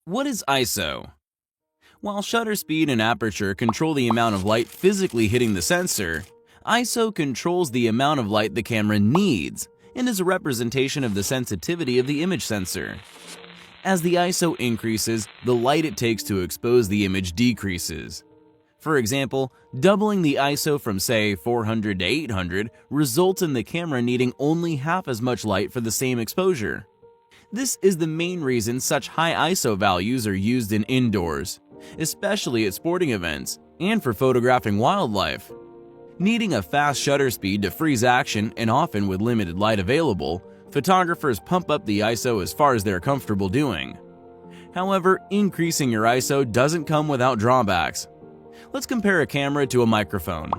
What is ISO? While shutter speed and aperture control the amount of light physically hitting the sensor, ISO controls the amount of light the camera needs and is a representation of the sensitivity of the image sensor. As the ISO increases, the light it takes to expose the image decreases. For example, doubling the ISO from say 400 to 800 results in the camera needing only half as much light for the same exposure. This is the main reason such high ISO values are used in indoors, especially at sporting events and for photographing wildlife. Needing a fast shutter speed to freeze action and often with limited light available, photographers pump up the ISO as far as they're comfortable doing. However, increasing your ISO doesn't come without drawbacks. Let's compare a camera to a microphone.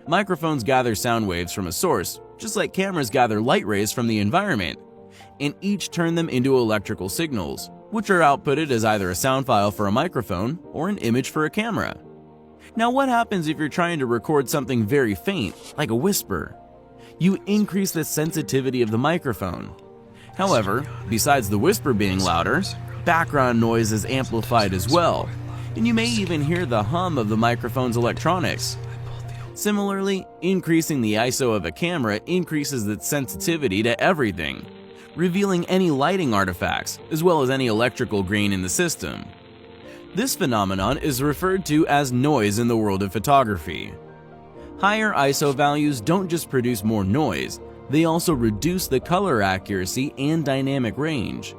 Microphones gather sound waves from a source, just like cameras gather light rays from the environment, and each turn them into electrical signals, which are outputted as either a sound file for a microphone or an image for a camera. Now, what happens if you're trying to record something very faint, like a whisper? You increase the sensitivity of the microphone. However, besides the whisper being louder, background noise is amplified as well, and you may even hear the hum of the microphone's electronics. Similarly, increasing the ISO of a camera increases its sensitivity to everything, revealing any lighting artifacts, as well as any electrical grain in the system. This phenomenon is referred to as noise in the world of photography. Higher ISO values don't just produce more noise, they also reduce the color accuracy and dynamic range.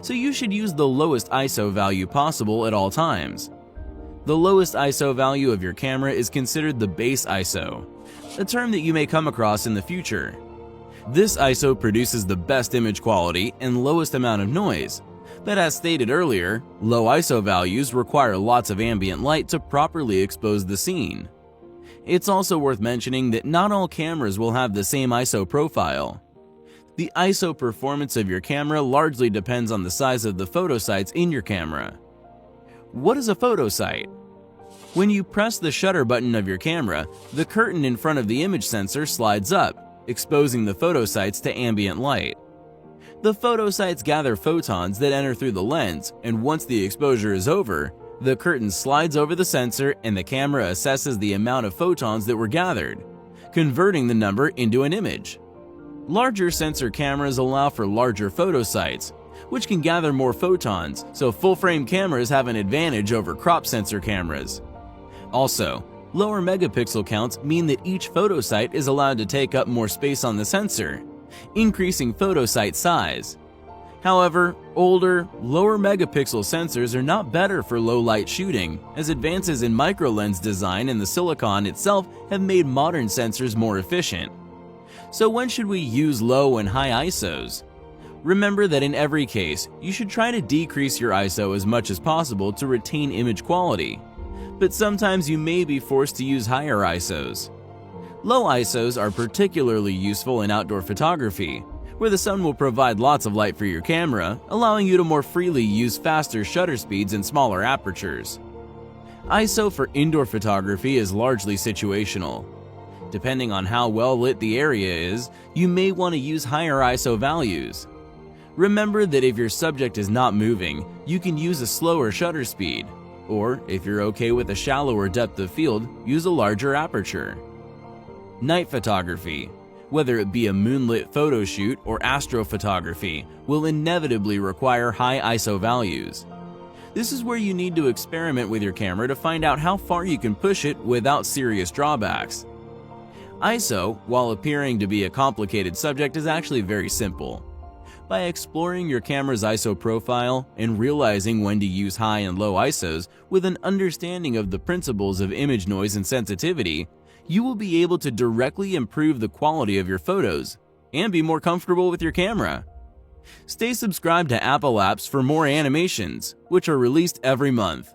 So you should use the lowest ISO value possible at all times. The lowest ISO value of your camera is considered the base ISO, a term that you may come across in the future. This ISO produces the best image quality and lowest amount of noise, but as stated earlier, low ISO values require lots of ambient light to properly expose the scene. It's also worth mentioning that not all cameras will have the same ISO profile. The ISO performance of your camera largely depends on the size of the photosites in your camera. What is a photosite? When you press the shutter button of your camera, the curtain in front of the image sensor slides up, exposing the photosites to ambient light. The photosites gather photons that enter through the lens, and once the exposure is over, the curtain slides over the sensor and the camera assesses the amount of photons that were gathered, converting the number into an image. Larger sensor cameras allow for larger photosites, which can gather more photons, so full-frame cameras have an advantage over crop sensor cameras. Also, lower megapixel counts mean that each photosite is allowed to take up more space on the sensor, increasing photosite size. However, older, lower megapixel sensors are not better for low-light shooting, as advances in microlens design and the silicon itself have made modern sensors more efficient. So when should we use low and high ISOs? Remember that in every case, you should try to decrease your ISO as much as possible to retain image quality. But sometimes you may be forced to use higher ISOs. Low ISOs are particularly useful in outdoor photography, where the sun will provide lots of light for your camera, allowing you to more freely use faster shutter speeds and smaller apertures. ISO for indoor photography is largely situational. Depending on how well lit the area is, you may want to use higher ISO values. Remember that if your subject is not moving, you can use a slower shutter speed, or if you're okay with a shallower depth of field, use a larger aperture. Night photography, whether it be a moonlit photo shoot or astrophotography, will inevitably require high ISO values. This is where you need to experiment with your camera to find out how far you can push it without serious drawbacks. ISO, while appearing to be a complicated subject, is actually very simple. By exploring your camera's ISO profile and realizing when to use high and low ISOs with an understanding of the principles of image noise and sensitivity, you will be able to directly improve the quality of your photos and be more comfortable with your camera. Stay subscribed to Apple Apps for more animations, which are released every month.